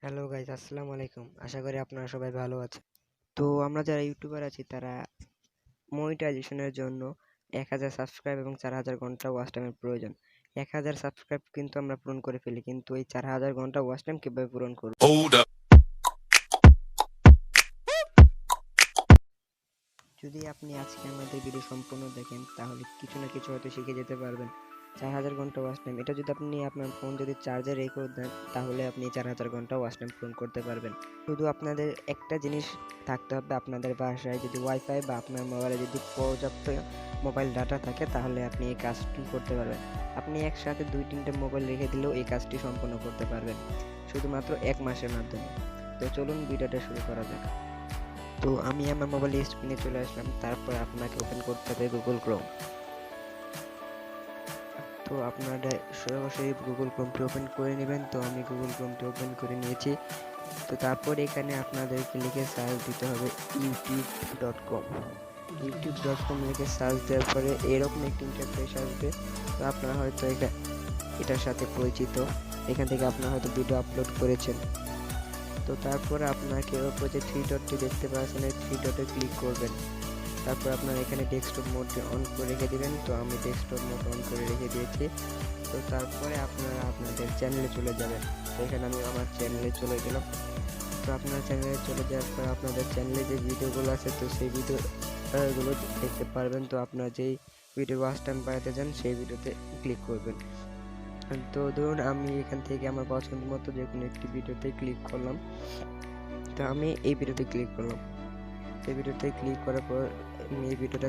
Hello guys, আসসালামু আলাইকুম। আশা করি আপনারা সবাই ভালো আছেন। তো আমরা যারা ইউটিউবার আছি তারা মনিটাইজেশনের জন্য 1000 সাবস্ক্রাইব এবং 4000 ঘন্টা ওয়াচ টাইমের প্রয়োজন। 1000 সাবস্ক্রাইব কিন্তু আমরা পূরণ করে ফেলি, কিন্তু এই 4000 ঘন্টা ওয়াচ টাইম কিভাবে পূরণ করব? যদি আপনি আজকে আমাদের ভিডিও সম্পূর্ণ দেখেন তাহলে কিছু না কিছু হয়তো শিখে যেতে পারবেন। 4000 ঘন্টা ওয়াচ টাইম, এটা যদি আপনি আপনার ফোন যদি চার্জে রেখে দেন তাহলে আপনি 4000 ঘন্টা ওয়াচ টাইম পূরণ করতে পারবেন। শুধু আপনাদের একটা জিনিস থাকতে হবে, আপনাদের বাসায় যদি ওয়াইফাই বা আপনার মোবাইলে যদি পর্যাপ্ত মোবাইল ডাটা থাকে তাহলে আপনি এই কাজটি করতে পারবেন। আপনি একসাথে 2-3টে মোবাইল রেখে দিলেও এই কাজটি সম্পন্ন করতে পারবেন শুধুমাত্র 1 মাসের মাধ্যমে। তো চলুন ভিডিওটা শুরু করা যাক। তো আমি আমার মোবাইলের স্ক্রিনে চলে আসলাম, তারপর আপনাকে ওপেন করতে হবে গুগল ক্রোম। তো আপনারা সরাসরি গুগল ক্রোমটি ওপেন করে নেবেন। তো আমি গুগল ক্রোমটি ওপেন করে নিয়েছি। তো তারপর এখানে আপনাদেরকে লিখে সার্চ দিতে হবে youtube.com। youtube.com লিখে সার্চ দেওয়ার পরে এরকম একটি ইন্টারফেস আসবে। তো আপনারা হয়তো এটার সাথে পরিচিত, এখান থেকে আপনারা হয়তো ভিডিও আপলোড করেছেন। তো তারপরে আপনাকে উপরে যে 3 ডটটি দেখতে পাচ্ছেন, এই 3 ডটে ক্লিক করবেন। তারপর আপনারা এখানে ডেস্কটপ মোডটি অন করে রেখে দিবেন। তো আমি ডেস্কটপ মোড অন করে রেখে দিয়েছি। তো তারপরে আপনারা আপনাদের চ্যানেলে চলে যাবেন। তো এখানে আমি আমার চ্যানেলে চলে গেলাম। তো আপনার চ্যানেলে চলে যাওয়ার পর আপনাদের চ্যানেলে যে ভিডিওগুলো আছে তো সেই ভিডিওগুলো দেখতে পারবেন। তো আপনার যেই ভিডিও ওয়াচ টাইম বাড়াতে চান সেই ভিডিওতে ক্লিক করবেন। তো ধরুন আমি এখান থেকে আমার পছন্দ মতো যে কোনো একটি ভিডিওতে ক্লিক করলাম। তো আমি এই ভিডিওতে ক্লিক করলাম। এই ভিডিওতে ক্লিক করার পর আমি এই ভিডিওটা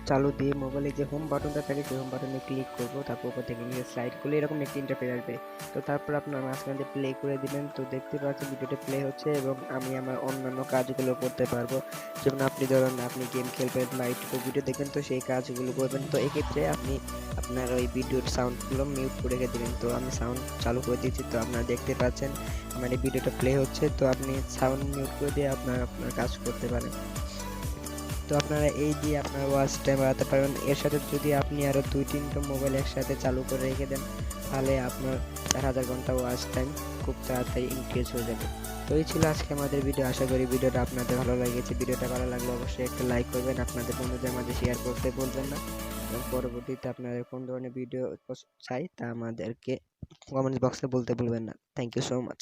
চালু দিয়ে মোবাইলে যে হোম বাটনটা থাকে সেই হোম বাটনে ক্লিক করব। তারপর উপর থেকে নিয়ে স্লাইড করলে এরকম একটি ইন্টারফেস আসবে। তো তারপর আপনার মাঝখানে প্লে করে দিবেন। তো দেখতে পাচ্ছেন ভিডিওটা প্লে হচ্ছে এবং আমি আমার অন্যান্য কাজগুলো করতে পারবো। যেমন আপনি ধরুন আপনি গেম খেলবেন বা ইউটিউবে ভিডিও দেখবেন, তো সেই কাজগুলো করবেন। তো এক্ষেত্রে আপনি আপনার ওই ভিডিওর সাউন্ডগুলো মিউট করে রেখে দিবেন। তো আমি সাউন্ড চালু করে দিয়েছি। তো আপনারা দেখতে পাচ্ছেন আমার এই ভিডিওটা প্লে হচ্ছে। তো আপনি সাউন্ড মিউট করে দিয়ে আপনার কাজ করতে পারেন। তো আপনারা এই দিয়ে আপনার ওয়াচ টাইম বাড়াতে পারবেন। এর সাথে যদি আপনি আরও 2-3টা মোবাইল একসাথে চালু করে রেখে দেন তাহলে আপনার 4000 ঘন্টা ওয়াচ টাইম খুব তাড়াতাড়ি ইনক্রিজ হয়ে যাবে। তো এই ছিল আজকে আমাদের ভিডিও। আশা করি ভিডিওটা আপনাদের ভালো লেগেছে। ভিডিওটা ভালো লাগলে অবশ্যই একটা লাইক করবেন, আপনাদের বন্ধুদের মাঝে শেয়ার করতে ভুলবেন না এবং পরবর্তীতে আপনাদের কোন ধরনের ভিডিও চাই তা আমাদেরকে কমেন্ট বক্সে বলতে ভুলবেন না। Thank you so much.